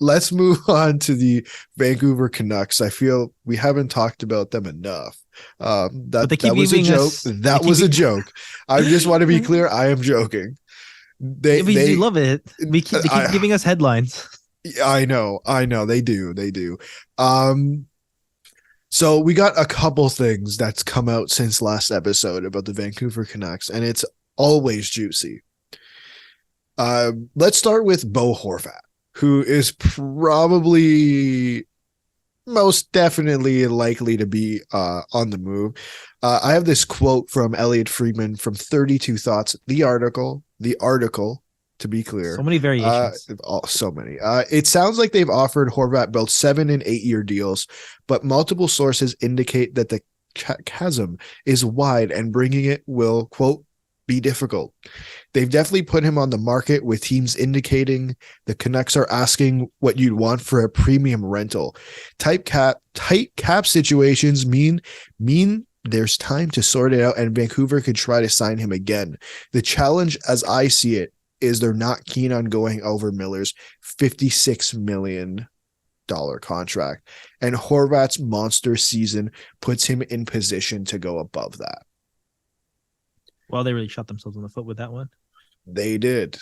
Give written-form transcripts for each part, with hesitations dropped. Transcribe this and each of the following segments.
let's move on to the Vancouver Canucks. I feel we haven't talked about them enough. But they That keep was a giving joke. us. They That keep. was a joke. I just want to be clear. I am joking. Yeah, because you They love it. They keep I giving us headlines. I know they do. Um, so we got a couple things that's come out since last episode about the Vancouver Canucks, and it's always juicy. Let's start with Bo Horvat, who is probably most definitely likely to be on the move. I have this quote from Elliot Friedman from 32 Thoughts, the article, to be So clear. many variations. So many. It sounds like they've offered Horvat both 7 and 8 year deals, but multiple sources indicate that the chasm is wide and bringing it will, quote, be difficult. They've definitely put him on the market with teams indicating the Canucks are asking what you'd want for a premium rental. Tight cap situations mean there's time to sort it out and Vancouver could try to sign him again. The challenge as I see it is they're not keen on going over Miller's $56 million contract, and Horvat's monster season puts him in position to go above that. Well, they really shot themselves in the foot with that one. They did.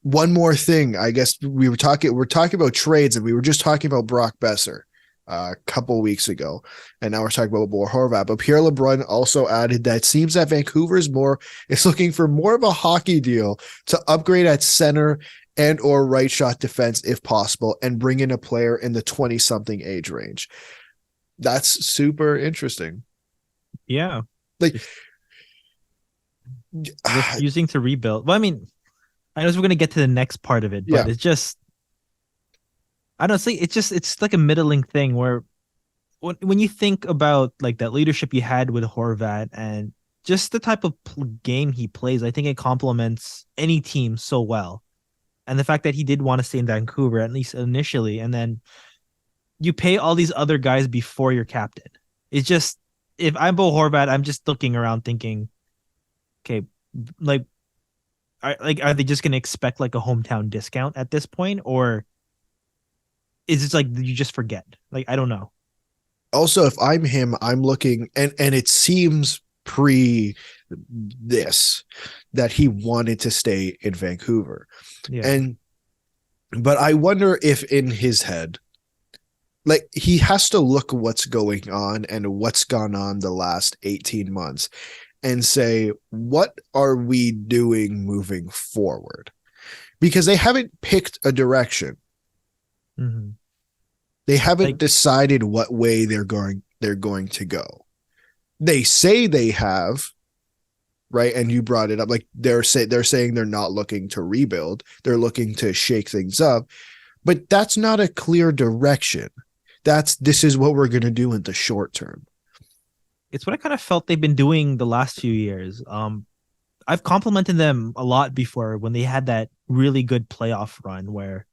One more thing. I guess we're talking about trades, and we were just talking about Brock Besser a couple weeks ago, and now we're talking about Bo Horvat. But Pierre LeBrun also added that it seems that Vancouver's is looking for more of a hockey deal to upgrade at center and or right shot defense if possible, and bring in a player in the 20-something age range. That's super interesting. Yeah. Like Refusing to rebuild. Well, I mean, I know we're gonna get to the next part of it, yeah, but it's just I don't see it's like a middling thing where when you think about like that leadership you had with Horvat and just the type of game he plays, I think it complements any team so well. And the fact that he did want to stay in Vancouver, at least initially, and then you pay all these other guys before your captain. It's just if I'm Bo Horvat, I'm just looking around thinking, okay, like are they just gonna expect like a hometown discount at this point, or is it like you just forget? Like I don't know. also if I'm him, I'm looking and it seems pre this that he wanted to stay in Vancouver. Yeah. And but I wonder if in his head, like he has to look what's going on and what's gone on the last 18 months and say, what are we doing moving forward? Because they haven't picked a direction. Mm-hmm. They haven't Like decided what way they're going to go. They say they have, right? And you brought it up, like they're saying they're not looking to rebuild, they're looking to shake things up, but that's not a clear direction. This is what we're going to do in the short term. it's what I kind of felt they've been doing the last few years. I've complimented them a lot before when they had that really good playoff run where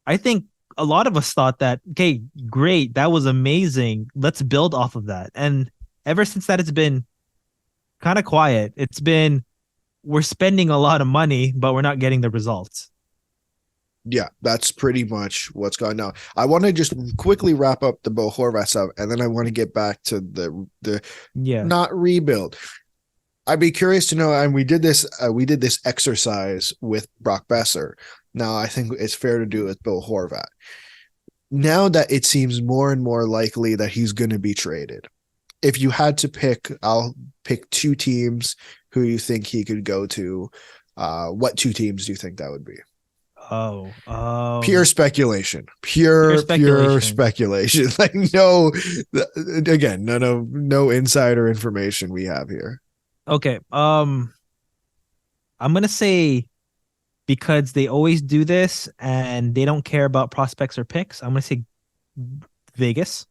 I think a lot of us thought that, okay, great, that was amazing. Let's build off of that. And ever since that, it's been kind of quiet. It's been we're spending a lot of money, but we're not getting the results. Yeah, that's pretty much what's going on. I want to just quickly wrap up the Bo Horvat stuff, and then I want to get back to the Yeah. not rebuild. I'd be curious to know, and we did this exercise with Brock Besser. Now I think it's fair to do it with Bo Horvat. Now that it seems more and more likely that he's going to be traded, if you had to pick, I'll pick two teams who you think he could go to. What two teams do you think that would be? Oh, Pure speculation. pure Pure speculation. speculation. Like no, again, no insider information we have here. Okay. I'm gonna say because they always do this and they don't care about prospects or picks. I'm gonna say Vegas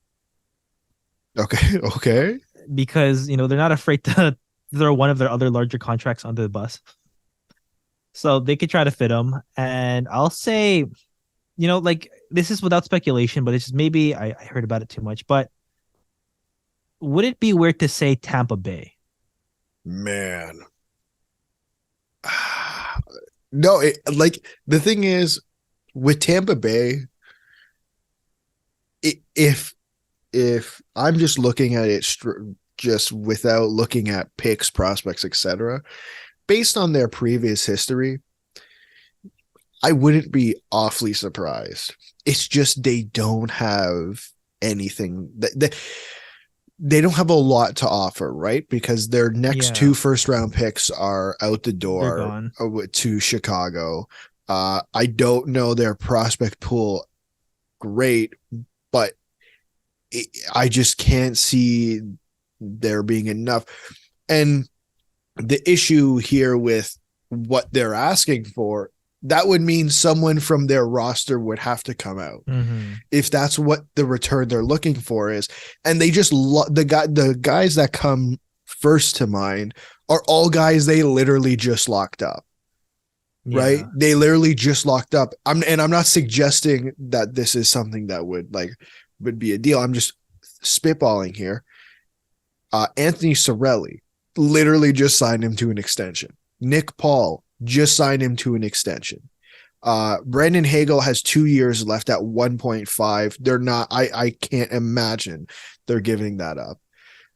Okay, okay. because they're not afraid to throw one of their other larger contracts under the bus, so they could try to fit them. And I'll say, like this is without speculation, but it's just maybe I heard about it too much. But would it be weird to say Tampa Bay? Man. No, like the thing is with Tampa Bay, if I'm just looking at it just without looking at picks, prospects, etc., based on their previous history, I wouldn't be awfully surprised. It's just they don't have anything that they don't have a lot to offer, right? Because their next Yeah, two first round picks are out the they're door gone. to Chicago. I don't know their prospect pool great, but I just can't see there being enough. And the issue here with what they're asking for, that would mean someone from their roster would have to come out Mm-hmm. if that's what the return they're looking for is. And they just the guys that come first to mind are all guys they literally just locked up. Right? Yeah. They literally just locked up. I'm not suggesting that this is something that would be a deal. I'm just spitballing here. Anthony Cirelli literally just signed him to an extension. Nick Paul just signed him to an extension. Brandon Hagel has 2 years left at 1.5. They're not. I can't imagine they're giving that up.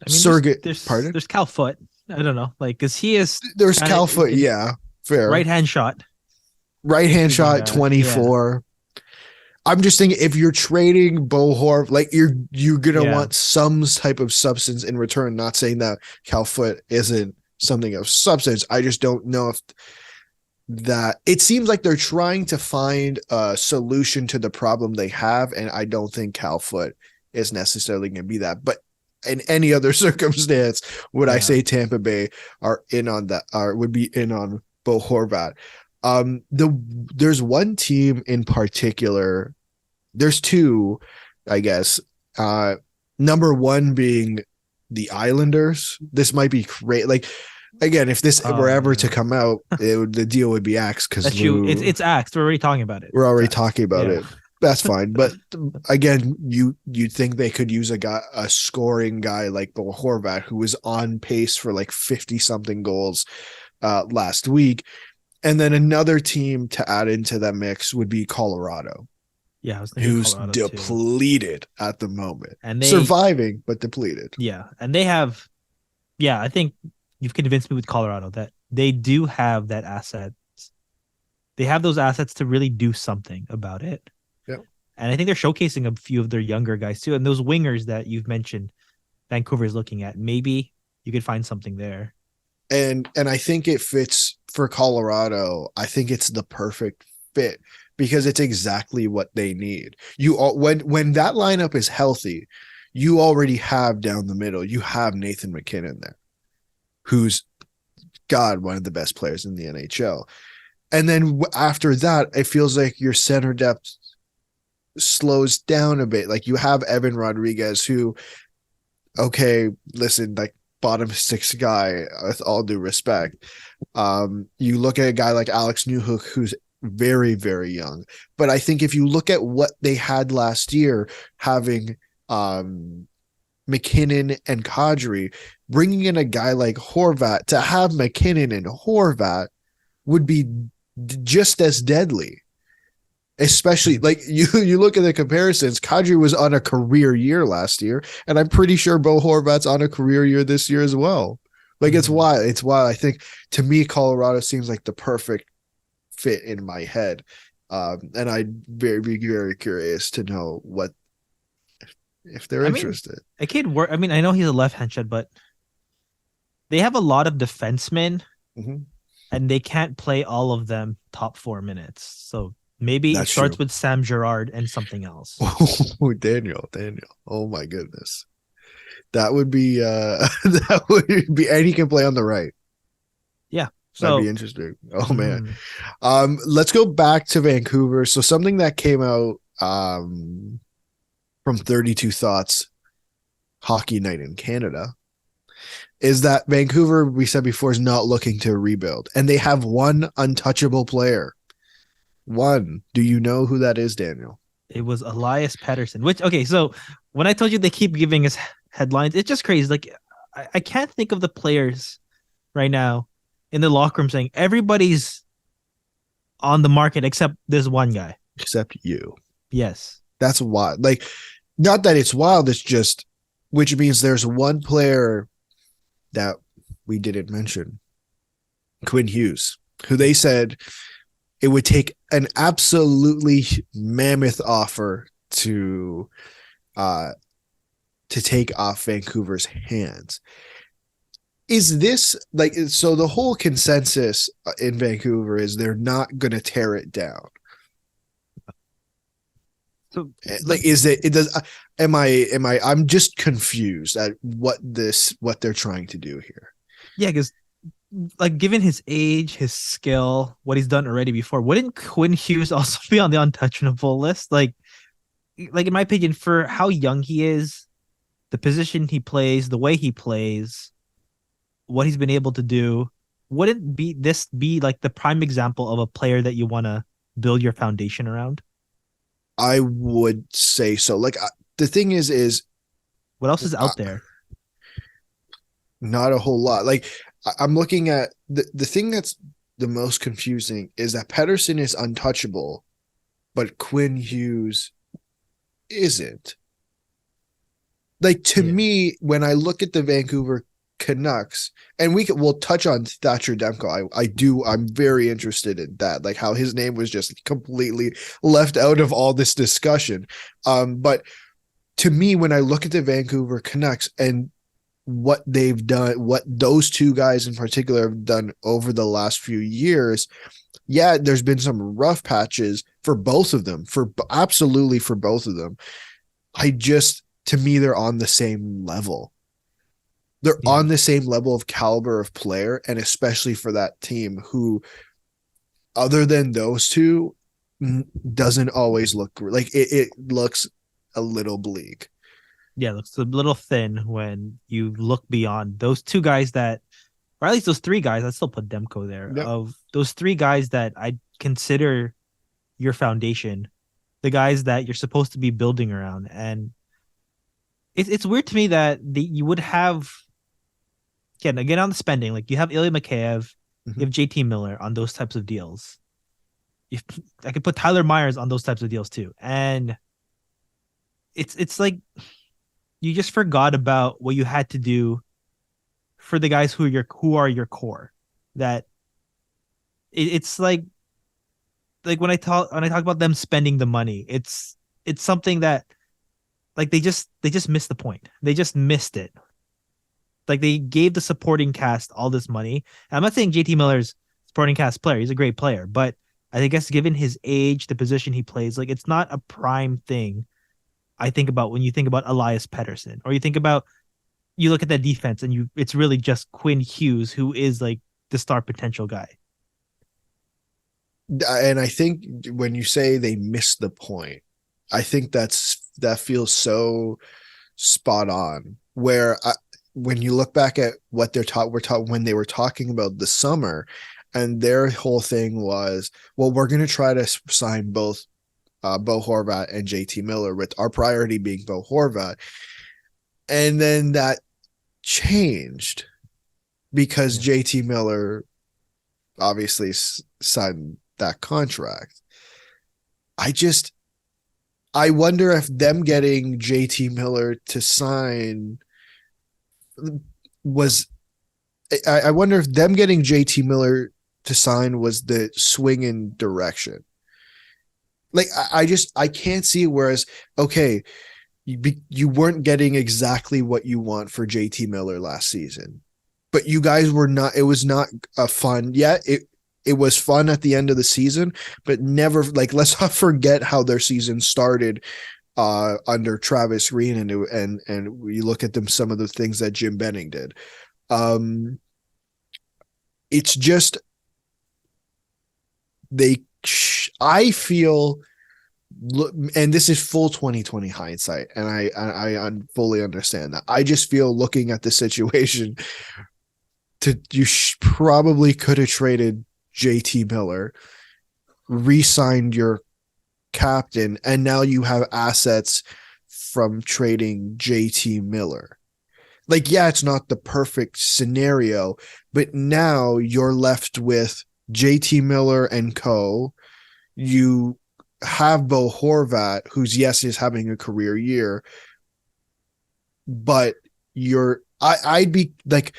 I mean, Pardon? there's Cal Foot. I don't know, like, because he is There's kind of Calfoot. Yeah, fair. right hand shot. Right hand Shooting shot, guy. Yeah. 24. I'm just thinking if you're trading Bo Horvat, like you're gonna Yeah. want some type of substance in return. Not saying that Calfoot isn't something of substance. I just don't know if that it seems like they're trying to find a solution to the problem they have, and I don't think Calfoot is necessarily going to be that. But in any other circumstance, would I Yeah. say Tampa Bay are in on that, or would be in on Bo Horvat? There's one team in particular. There's two, I guess. Number one being the Islanders. This might be great. Like again, if this were ever to come out, the deal would be axed because That's true. It's axed. We're already talking about it. We're already talking about Yeah. it. That's fine. But again, you'd think they could use a scoring guy like Bo Horvat, who was on pace for like 50 something goals last week. And then another team to add into that mix would be Colorado. Yeah, I was thinking who's Colorado depleted too. at the moment. And they surviving, but depleted. Yeah, and they have. Yeah, I think you've convinced me with Colorado that they do have that asset. They have those assets to really do something about it. Yep. And I think they're showcasing a few of their younger guys too. And those wingers that you've mentioned, Vancouver is looking at. Maybe you could find something there. And I think it fits for Colorado. I think it's the perfect fit because it's exactly what they need. When that lineup is healthy, you already have down the middle. You have Nathan McKinnon there, who's one of the best players in the NHL. And then after that, it feels like your center depth slows down a bit. Like you have Evan Rodriguez, who, okay, listen, like bottom six guy, with all due respect. You look at a guy like Alex Newhook, who's very, very young. But I think if you look at what they had last year, having McKinnon and Kadri, bringing in a guy like Horvat, to have McKinnon and Horvat would be just as deadly. Especially like you look at the comparisons, Kadri was on a career year last year, and I'm pretty sure Bo Horvat's on a career year this year as well. Like it's wild. It's wild. I think to me, Colorado seems like the perfect fit in my head. And I'd be very curious to know what if they're interested. A kid work. I mean, I know he's a left-hand shot, but they have a lot of defensemen, and they can't play all of them top 4 minutes. So maybe it starts with Sam Girard and something else. Oh, Daniel. Oh my goodness. That would be and he can play on the right. Yeah. So that'd be interesting. Oh man. Let's go back to Vancouver. So something that came out from 32 Thoughts Hockey Night in Canada is that Vancouver, we said before, is not looking to rebuild. And they have one untouchable player. One. Do you know who that is, Daniel? It was Elias Pettersson, which, okay, so when I told you they keep giving us headlines, it's just crazy. Like, I can't think of the players right now in the locker room saying everybody's on the market except this one guy. Except you. Yes. That's why. Like, Not that it's wild, it's just, which means there's one player that we didn't mention, Quinn Hughes, who they said it would take an absolutely mammoth offer uh to take off Vancouver's hands. Is this like, so the whole consensus in Vancouver is they're not going to tear it down? So Like, like, is it does I'm just confused at what they're trying to do here. yeah, because like given his age, his skill, what he's done already before, wouldn't Quinn Hughes also be on the untouchable list? Like in my opinion, for how young he is, the position he plays, the way he plays, what he's been able to do, wouldn't be this be like the prime example of a player that you want to build your foundation around? I would say so. Like, the thing is What else is uh, out there? not a whole lot. Like, I'm looking at the thing that's the most confusing is that Pedersen is untouchable, but Quinn Hughes isn't. Like, to Yeah. me, when I look at the Vancouver Canucks, and we'll touch on Thatcher Demko. I'm very interested in that, like how his name was just completely left out of all this discussion. But to me, when I look at the Vancouver Canucks and what they've done, what those two guys in particular have done over the last few years, yeah, there's been some rough patches for both of them, for absolutely for both of them. To me, they're on the same level. They're Yeah. on the same level of caliber of player, and especially for that team who, other than those two, doesn't always look like it looks a little bleak. Yeah, it looks a little thin when you look beyond those two guys that, or at least those three guys. I still put Demko there. Yep. Of those three guys that I consider your foundation, the guys that you're supposed to be building around, and it's weird to me that you would have again on the spending, like you have Ilya Mikheyev, you Mm-hmm. have JT Miller on those types of deals. If I could put Tyler Myers on those types of deals too, and it's like you just forgot about what you had to do for the guys who are your core. That it's like when I talk about them spending the money, it's something that like they just missed the point. They just missed it. Like they gave the supporting cast all this money. And I'm not saying JT Miller's supporting cast player. He's a great player, but I guess given his age, the position he plays, like it's not a prime thing. I think about when you think about Elias Pettersson, or you look at that defense and it's really just Quinn Hughes who is like the star potential guy. And I think when you say they missed the point, I think that feels so spot on. When you look back at what we're taught when they were talking about the summer, and their whole thing was, well, we're going to try to sign both Bo Horvat and JT Miller, with our priority being Bo Horvat. And then that changed because Yeah. JT Miller obviously signed that contract. I just, I wonder if them getting JT Miller to sign was, I wonder if them getting JT Miller to sign was the swing in direction. Like, I can't see. Whereas, okay, you weren't getting exactly what you want for JT Miller last season, but you guys were not. It was not a fun. Yeah, it was fun at the end of the season, but never, like, let's not forget how their season started under Travis Green, and we look at them, some of the things that Jim Benning did. Um, it's just they. I feel, and this is full 2020 hindsight, and I fully understand that. I just feel, looking at the situation, you probably could have traded JT Miller, re-signed your captain, and now you have assets from trading JT Miller. Like, yeah, it's not the perfect scenario, but now you're left with JT Miller and co. You have Bo Horvat, who's yes is having a career year, but I'd be like,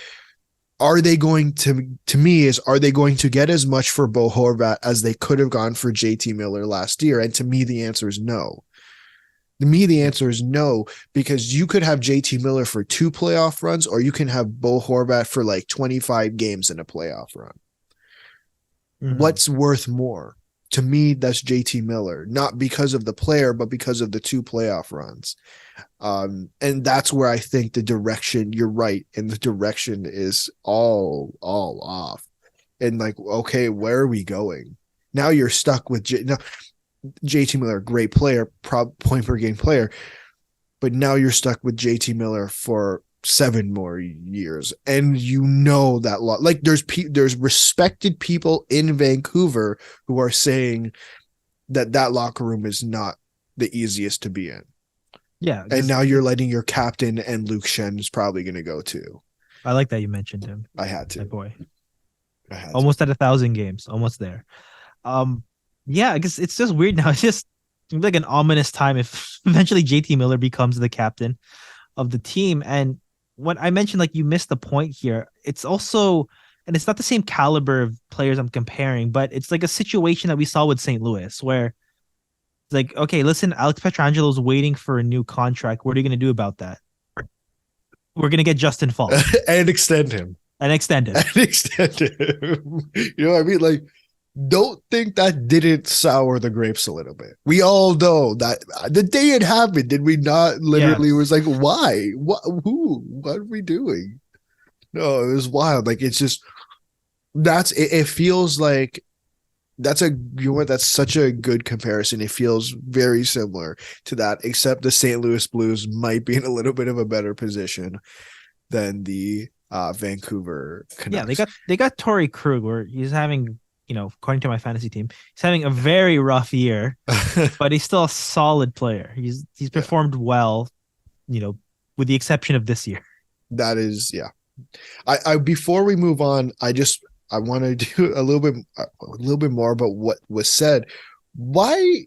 are they going to me is are they going to get as much for Bo Horvat as they could have gone for JT Miller last year? And to me, the answer is no. To me, the answer is no, because you could have JT Miller for 2 playoff runs, or you can have Bo Horvat for like 25 games in a playoff run. What's worth more? To me, that's JT Miller, not because of the player, but because of the 2 playoff runs. And that's where I think the direction, you're right, and the direction is all off. And like, okay, where are we going? Now you're stuck with JT Miller, great player, point per game player, but now you're stuck with JT Miller for 7 more years, and that like there's respected people in Vancouver who are saying that locker room is not the easiest to be in. Yeah, and now you're letting your captain, and Luke Shen is probably going to go too. I like that you mentioned him. I had to. My boy. I had almost at 1,000 games, almost there. Yeah, I guess it's just weird now. It's just like an ominous time if eventually JT Miller becomes the captain of the team. And when I mentioned like you missed the point here, it's also, and it's not the same caliber of players I'm comparing, but it's like a situation that we saw with St. Louis where it's like, okay, listen, Alex Petrangelo's waiting for a new contract. What are you going to do about that? We're going to get Justin Falk and extend him. And extend him. And extend him. You know what I mean? Like, don't think that didn't sour the grapes a little bit. We all know that the day it happened, did we not literally was like, why? What? Who? What are we doing? No, it was wild. Like, it's just, it feels like that's such a good comparison. It feels very similar to that, except the St. Louis Blues might be in a little bit of a better position than the Vancouver Canucks. Yeah, they got Torrey Krug, where he's having, according to my fantasy team, he's having a very rough year, but he's still a solid player. He's performed well, with the exception of this year. That is, yeah. I before we move on, I want to do a little bit more about what was said. Why,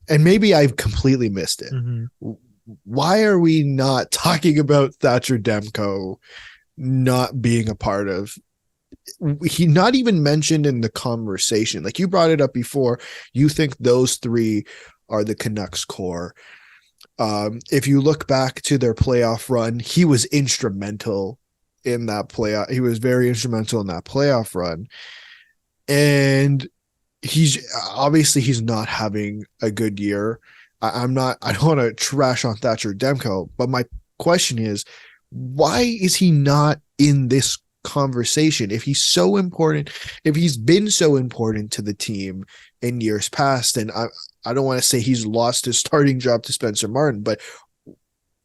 and maybe I've completely missed it. Mm-hmm. Why are we not talking about Thatcher Demko not being a part of? He not even mentioned in the conversation. Like, you brought it up before. You think those 3 are the Canucks core. If you look back to their playoff run, he was instrumental in that playoff. He was very instrumental in that playoff run. And he's not having a good year. I don't want to trash on Thatcher Demko, but my question is, why is he not in this conversation? If he's so important, if he's been so important to the team in years past, and I don't want to say he's lost his starting job to Spencer Martin, but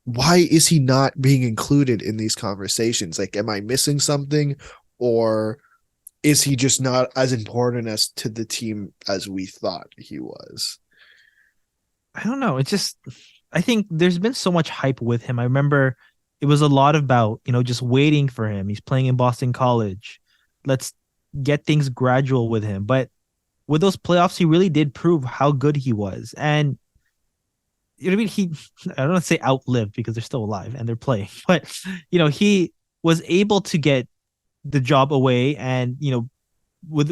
why is he not being included in these conversations? Like, am I missing something, or is he just not as important as to the team as we thought he was? I don't know. It's just, I think there's been so much hype with him. I remember it was a lot about, just waiting for him. He's playing in Boston College. Let's get things gradual with him. But with those playoffs, he really did prove how good he was. And, I mean, I don't want to say outlived, because they're still alive and they're playing. But, he was able to get the job away, and, with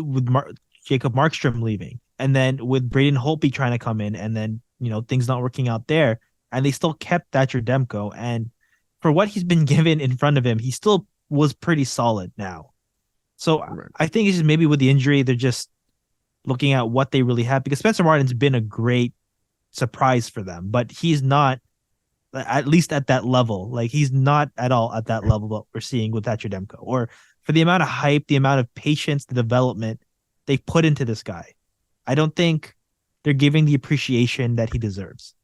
Jacob Markstrom leaving, and then with Braden Holtby trying to come in, and then, things not working out there, and they still kept Thatcher Demko. And for what he's been given in front of him, he still was pretty solid now. So right. I think it's just maybe with the injury, they're just looking at what they really have, because Spencer Martin's been a great surprise for them, but he's not, at least at that level. Like, he's not at all at that level that we're seeing with Thatcher Demko, or for the amount of hype, the amount of patience, the development they've put into this guy. I don't think they're giving the appreciation that he deserves.